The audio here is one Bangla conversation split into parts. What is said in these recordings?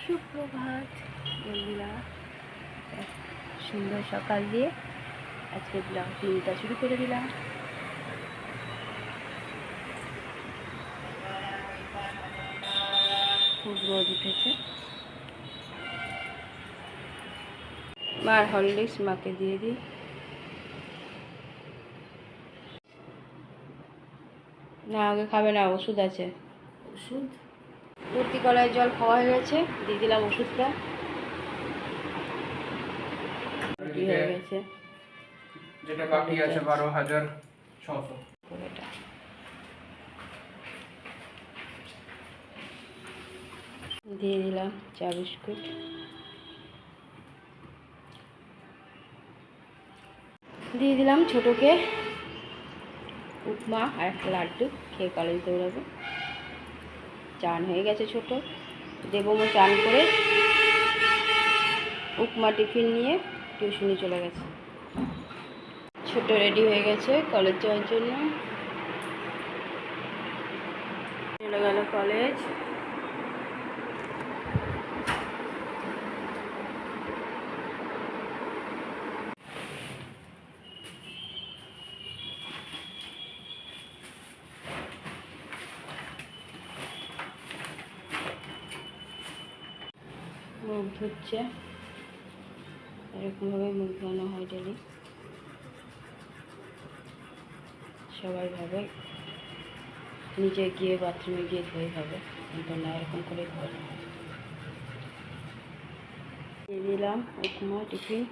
সুপ্রভাত বন্ধুরা, সুন্দর সকাল দিয়ে আজকে ব্লগ দিনটা শুরু করে দিলাম। খুব রোদ উঠেছে। মার হরলিক্স মাকে দিয়ে দিই। না, আগে খাবে না, ওষুধ আছে। ওষুধ ভর্তি কলায় জল খাওয়া হয়ে গেছে, দিয়ে দিলাম ওষুধটা। হয়ে গেছে, যেটা বাকি আছে 12,600 দিয়ে দিলাম চা বিস্কুট। দিয়ে দিলাম ছোটোকে উপমা আর একটা লাড্ডু, খেয়ে কলেজ দৌড়াবে। চান হয়ে গেছে ছোটো, দেবমো চান করে উপমা টিফিন নিয়ে টিউশনি চলে গেছে। ছোটো রেডি হয়ে গেছে কলেজ যাওয়ার জন্য, চলে গেল কলেজ। মুখ ধুচ্ছে, এরকমভাবে মুখ ধোয়ানো হয় ডেলি। সবাই ভাবে নিজে গিয়ে বাথরুমে গিয়ে ধুয়ে হবে, কিন্তু না, এরকম করে ধোয়া হয়। দিয়ে দিলাম উপমা টিফিন,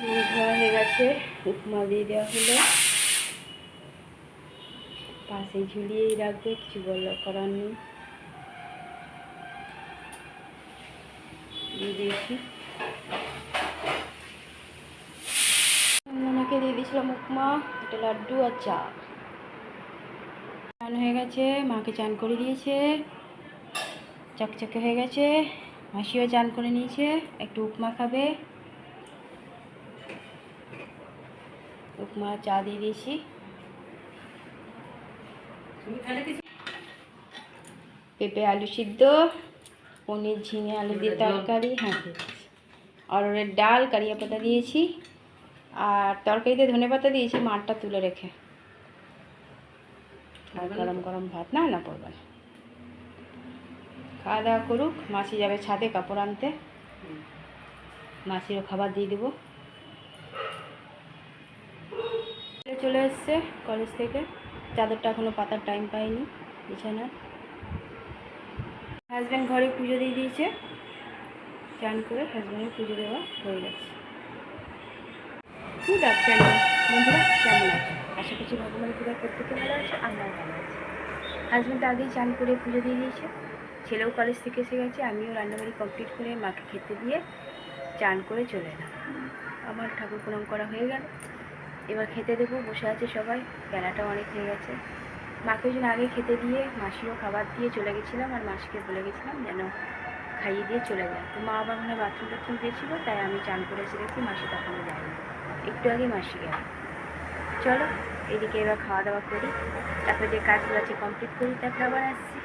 মুখ ধোয়া হয়ে গেছে। উপমা দিয়ে দেওয়া হলো, পাশে ঝুলিয়েই রাখবে, কিছু করার নেই। দিয়ে দিয়েছি, ওনাকে দিয়ে দিয়েছিলাম উপমা, একটা লাড্ডু আর চা। চান হয়ে গেছে, মাকে চান করে দিয়েছে, চকচকে হয়ে গেছে। মাসিও চান করে নিয়েছে, একটু উপমা খাবে। উপমা চা দিয়ে দিয়েছি। পেঁপে আলু সিদ্ধ, পনির ঝিঙে আলু দিয়ে তরকারি, হ্যাঁ, অরহরের ডাল, কারিয়া পাতা দিয়েছি, আর তরকারিতে ধনে পাতা দিয়েছি মারটা তুলে রেখে। আর গরম গরম ভাত, না না পড়বে না। খাওয়া দাওয়া করুক, মাসি যাবে ছাদে কাপড় আনতে, মাসিরও খাবার দিয়ে দেবো। চলে এসছে কলেজ থেকে, চাদরটা এখনো পাতার টাইম পাইনি বিছানার। হাজব্যান্ড ঘরে পুজো দিয়ে দিয়েছে, চান করে হাজব্যান্ডের পুজো দেওয়া হয়ে গেছে। গুড আফটারনুন বন্ধুরা, কেমন আছে? আশা করছি ভগবানের পূজা প্রত্যেকে ভালো আছে, আমরাও ভালো আছি। হাজব্যান্ড আগেই চান করে পুজো দিয়ে দিয়েছে, ছেলেও কলেজ থেকে এসে গেছে। আমিও রান্নাবাড়ি কমপ্লিট করে মাকে খেতে দিয়ে চান করে চলে এলাম। আমার ঠাকুর প্রণাম করা হয়ে গেল, এবার খেতে দেবো। বসে আছে সবাই, বেলাটাও অনেক হয়ে গেছে। মাকে ওই জন্য আগে খেতে দিয়ে মাসিও খাবার দিয়ে চলে গেছিলাম, আর মাসিকে বলে গেছিলাম যেন খাইয়ে দিয়ে চলে যায়। তো মা আবার মনে হয় বাথরুম টাথরুম গিয়েছিলো, তাই আমি চান করে এসে গেছি, মাসি তখনও যায়নি, একটু আগে মাসি গেল। চলো এদিকে এবার খাওয়া দাওয়া করি, তারপরে যে কাজগুলো আছে কমপ্লিট করি, তারপরে আবার আসছি।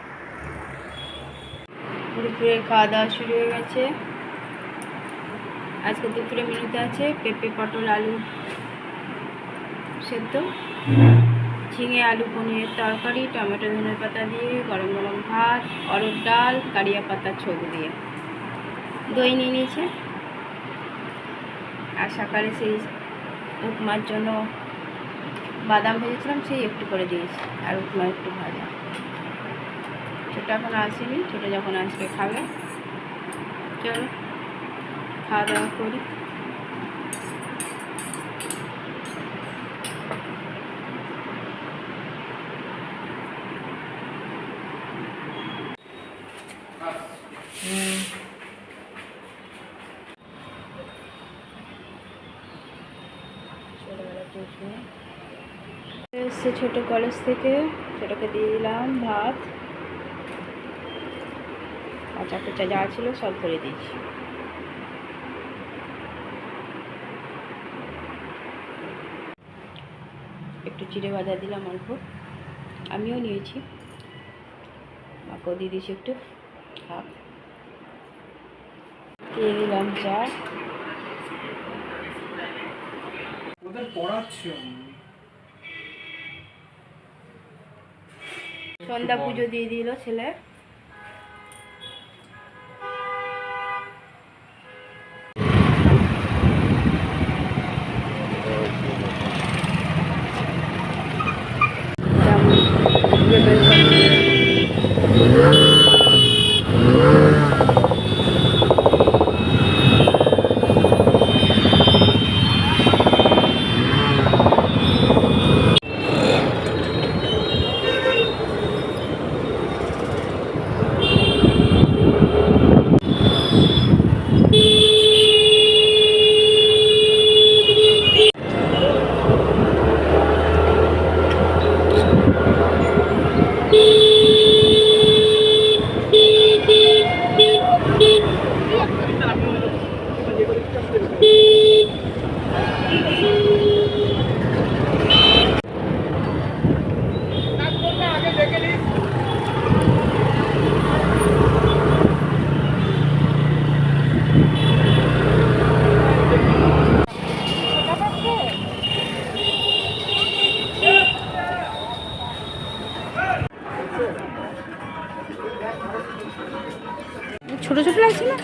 দুপুরে খাওয়া দাওয়া শুরু হয়ে গেছে। আজকে দুপুরে মেনুতে আছে পেঁপে পটল আলু সেদ্ধ, ঝিঙে আলু পনিরের তরকারি, টমেটো ধনে পাতা দিয়ে গরম গরম ভাত, অরহর ডাল, কারিয়া পাতা ছোক দিয়ে, দই নিয়ে নিয়েছে। আর সকালে সেই উপমার জন্য বাদাম ভেজেছিলাম, সেই একটু করে দিয়েছি, আর উপমা একটু ভাজা। ছোটো এখন আসেনি, ছোটো যখন আসবে খাবে। চলো খাওয়া দাওয়া করি। এসছে ছোটো কলেজ থেকে, ছোটোকে দিয়ে দিলাম ভাত, কাঁচা কুচা যা ছিল সব করে দিয়েছি। একটু চিড়ে ভাজা দিলাম অল্প, আমিও নিয়েছি, মাকেও দিয়ে দিয়েছি একটু খাক। দিয়ে দিলাম চা। ওদের পড়াচ্ছি আমি। সন্ধ্যা পুজো দিয়ে দিল ছেলে। ছোট ছোট লাগছে না?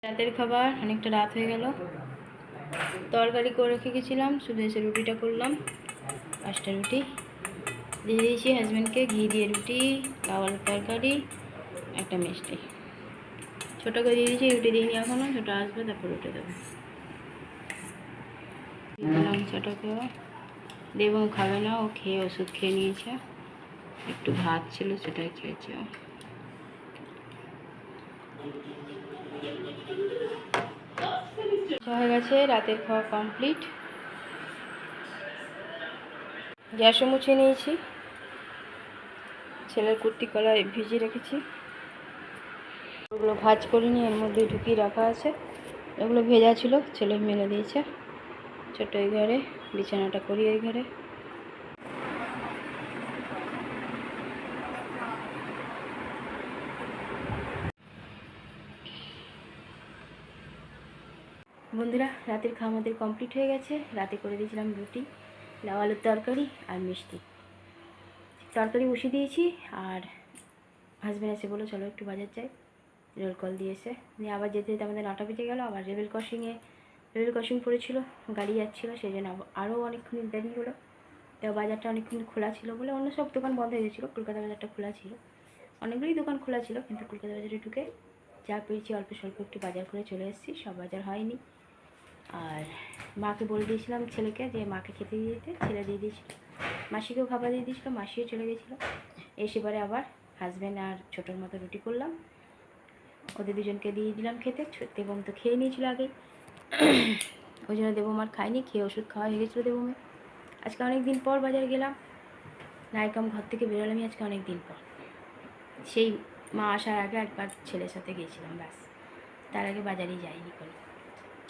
রাতের খাবার অনেকটা রাত হয়ে গেল। তরকারি করে রেখে গেছিলাম, শুধু এসে রুটিটা করলাম। 5টা রুটি দিয়ে দিয়েছি হাজব্যান্ডকে, ঘি দিয়ে রুটি, লাউয়ের তরকারি, একটা মিষ্টি। ছোটোকে দিয়ে দিয়েছি, রুটি দিইনি এখনও, ছোটো আসবে তারপর রুটি দেবো। দিলাম ছোটোকেও। দেবও খাবে না, ও খেয়ে ওষুধ খেয়ে নিয়েছে। একটু ভাত ছিল সেটাই খেয়েছে। হয়ে গেছে, রাতের খাওয়া কমপ্লিট। গ্যাসও মুছে নিয়েছি, ছেলের কুর্তি কলায় ভিজিয়ে রেখেছি। ওগুলো ভাজ করিনি, এর মধ্যে ঢুকিয়ে রাখা আছে। এগুলো ভেজা ছিল, ছেলে মেলে দিয়েছে। ছোট এই ঘরে বিছানাটা করি, এই ঘরে। বন্ধুরা, রাতের খাওয়া আমাদের কমপ্লিট হয়ে গেছে। রাতে করে দিয়েছিলাম রুটি, লাউ আলুর তরকারি আর মিষ্টি। তরকারি বসিয়ে দিয়েছি, আর হাজব্যান্ড এসে বললো চলো একটু বাজার যাই, রোল কল দিয়েছে। দিয়ে আবার যেতে যেতে আমাদের 9টা বেজে গেলো। আবার রেল ক্রসিং পড়েছিল, গাড়ি যাচ্ছিলো, সেই জন্য আরও অনেকক্ষণ দেরি হলো। তো বাজারটা অনেকক্ষণ খোলা ছিল বলে, অন্য সব দোকান বন্ধ হয়ে গেছিলো, কলকাতা বাজারটা খোলা ছিল। অনেকগুলোই দোকান খোলা ছিল, কিন্তু কলকাতা বাজারে ঢুকে যা পেয়েছি অল্প স্বল্প একটু বাজার করে চলে এসেছি। সব বাজার হয়নি। আর মাকে বলে দিয়েছিলাম ছেলেকে যে মাকে খেতে দিয়ে দিতে, ছেলে দিয়ে দিয়েছিল। মাসিকেও খাবার দিয়ে দিয়েছিলো, মাসিও চলে গেছিলো। এসে পরে আবার হাজব্যান্ড আর ছোটোর মতো রুটি করলাম, ওদের দুজনকে দিয়ে দিলাম খেতে। দেবম তো খেয়ে নিয়েছিল আগেই, ওই জন্য দেবম আর খাইনি, খেয়ে ওষুধ খাওয়া হয়ে গেছিলো দেবমের। আজকে অনেক দিন পর বাজারে গেলাম, নায়কম ঘর থেকে বেরোলামই আজকে অনেক দিন পর। সেই মা আসার আগে একবার ছেলের সাথে গিয়েছিলাম, ব্যাস। তার আগে বাজারেই যাইনি কোনো।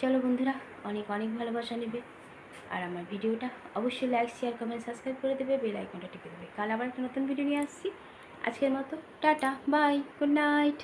চলো বন্ধুরা, অনেক অনেক ভালোবাসা নেবে, আর আমার ভিডিওটা অবশ্যই লাইক, শেয়ার, কমেন্ট, সাবস্ক্রাইব করে দেবে, বেল আইকনটা টিপে দেবে। কাল আবার একটা নতুন ভিডিও নিয়ে আসছি। আজকের মতো টাটা, বাই, গুড নাইট।